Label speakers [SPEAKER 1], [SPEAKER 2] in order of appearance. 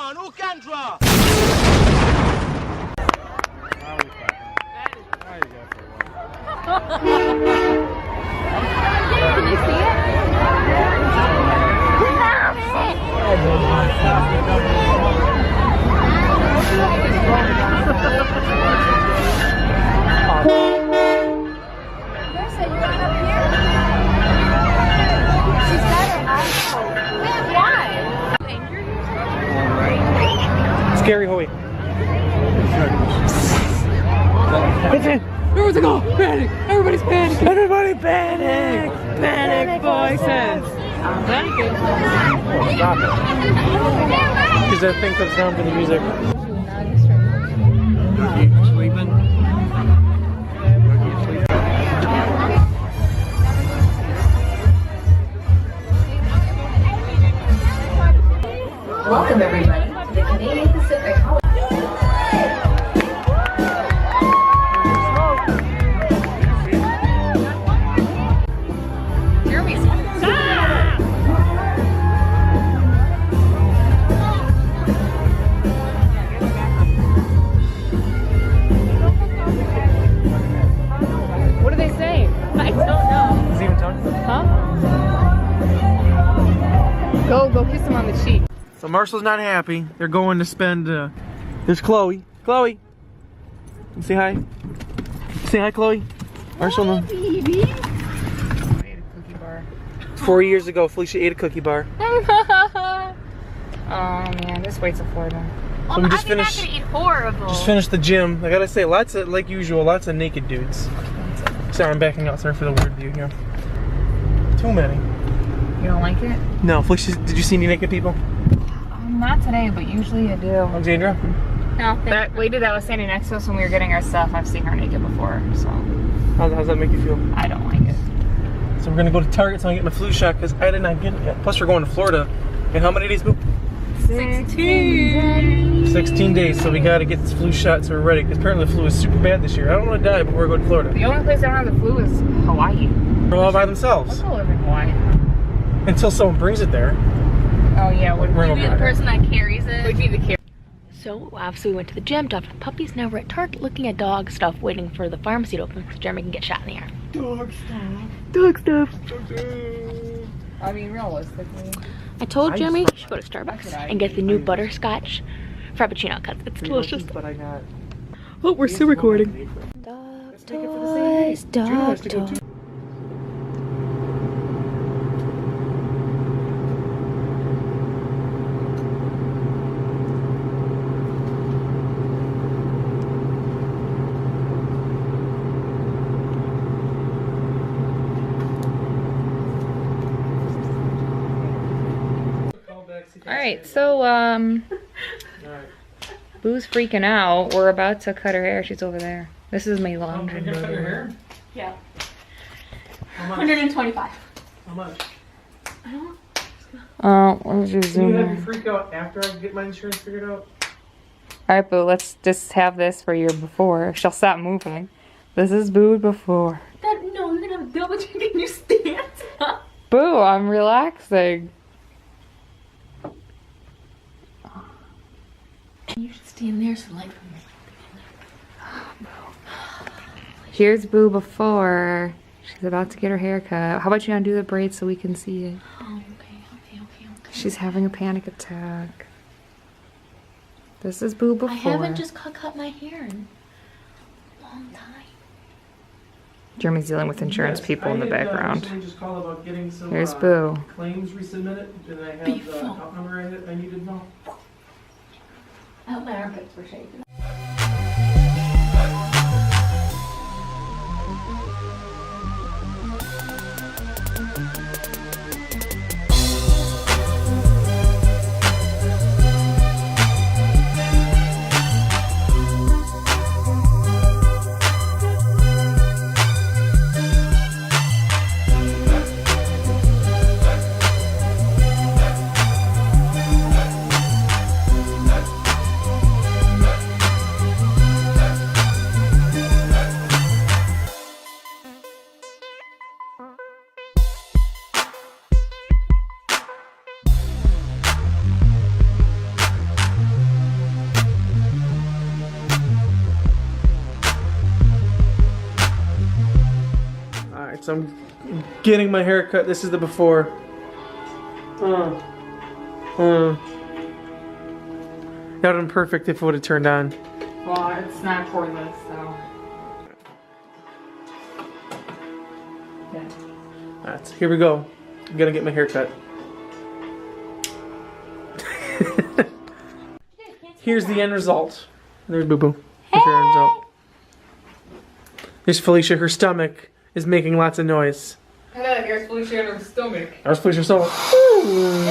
[SPEAKER 1] on, who can draw?
[SPEAKER 2] Can you see it?
[SPEAKER 3] Scary Hoy. It's in. Everyone's like, oh, panic. Everybody's panicking. Everybody panic. Panic voices. I'm panicking. Oh, stop it. Because that thing comes down to the music. Sleeping.
[SPEAKER 4] Welcome everybody to the Canadian Pacific Holiday.
[SPEAKER 2] Jeremy's What are they saying? I don't know.
[SPEAKER 3] Is he even talking?
[SPEAKER 2] Huh? Go kiss him on the cheek.
[SPEAKER 3] So Marcel's not happy. They're going to spend, there's Chloe. Chloe! Say hi. Say hi, Chloe. Marcel, no.
[SPEAKER 2] Baby. I ate a cookie bar.
[SPEAKER 3] 4 years ago, Felicia ate a cookie bar.
[SPEAKER 2] Oh man, this weight's a Florida.
[SPEAKER 3] So we just finished.
[SPEAKER 2] Not gonna eat horrible.
[SPEAKER 3] Just finished the gym. I gotta say, lots of, like usual, lots of naked dudes. Sorry, I'm backing out. Sorry for the weird view here. Too many.
[SPEAKER 2] You don't like it?
[SPEAKER 3] No, Felicia, did you see any naked people?
[SPEAKER 2] Not today, but usually I do.
[SPEAKER 3] Alexandra?
[SPEAKER 2] No. That lady that was standing next to us when we were getting our stuff, I've seen her naked before, so.
[SPEAKER 3] How's that make you feel?
[SPEAKER 2] I don't like it.
[SPEAKER 3] So we're gonna go to Target so I can get my flu shot because I did not get it yet. Plus we're going to Florida. And how many days, boo?
[SPEAKER 2] 16.
[SPEAKER 3] 16 days, so we gotta get this flu shot so we're ready because apparently the flu is super bad this year. I don't want to die before we go to Florida.
[SPEAKER 2] The only place I don't have the flu is Hawaii.
[SPEAKER 3] They're all by themselves.
[SPEAKER 2] I'll go live in Hawaii.
[SPEAKER 3] Until someone brings it there.
[SPEAKER 2] Oh yeah, would
[SPEAKER 3] We're
[SPEAKER 2] you be
[SPEAKER 3] gonna
[SPEAKER 2] the
[SPEAKER 3] be
[SPEAKER 2] person that carries it? Would be the carrier.
[SPEAKER 5] So obviously we went to the gym, dropped the puppies. Now we're at Target looking at dog stuff, waiting for the pharmacy to open because Jeremy can get shot in the arm.
[SPEAKER 3] Dog stuff.
[SPEAKER 5] Dog stuff.
[SPEAKER 2] I mean, realistically.
[SPEAKER 5] I told Jeremy we should go to Starbucks and get the new butterscotch frappuccino because it's delicious.
[SPEAKER 3] But I got.
[SPEAKER 5] Oh, we're still recording. Dog toys, dog toys.
[SPEAKER 2] Alright, so, Boo's freaking out. We're about to cut her hair. She's over there. This is my laundry.
[SPEAKER 3] Cut your hair?
[SPEAKER 5] Yeah.
[SPEAKER 3] How much?
[SPEAKER 5] 125.
[SPEAKER 3] How much?
[SPEAKER 2] Where's your
[SPEAKER 3] Can
[SPEAKER 2] zoom?
[SPEAKER 3] you have me freak out after I get my insurance figured out?
[SPEAKER 2] Alright, Boo, let's just have this for your before. She'll stop moving. This is Boo before.
[SPEAKER 5] No, you're gonna have a double check and you stand up.
[SPEAKER 2] Boo, I'm relaxing.
[SPEAKER 5] You should stand there so light from
[SPEAKER 2] Here's Boo before. She's about to get her hair cut. How about you undo the braids so we can see it?
[SPEAKER 5] Oh, okay.
[SPEAKER 2] She's having a panic attack. This is Boo before.
[SPEAKER 5] I haven't just cut my hair in a long time.
[SPEAKER 2] Jeremy's dealing with insurance people in the background.
[SPEAKER 3] Just call about getting some,
[SPEAKER 2] Here's Boo.
[SPEAKER 3] claims resubmitted. Did I have
[SPEAKER 5] Beautiful.
[SPEAKER 3] the account number I needed now?
[SPEAKER 5] I hope my armpits were shaking.
[SPEAKER 3] So I'm getting my hair cut. This is the before. That would have been perfect if it would have turned on.
[SPEAKER 2] Well, it's not cordless, so. Yeah.
[SPEAKER 3] Alright, here we go. I'm gonna get my hair cut. Here's the end result. There's Boo Boo. Here's her end result. There's Felicia. Her stomach is making lots of noise.
[SPEAKER 2] Hello, here's Felicia in her stomach.
[SPEAKER 3] There's Felicia's stomach. Ooh.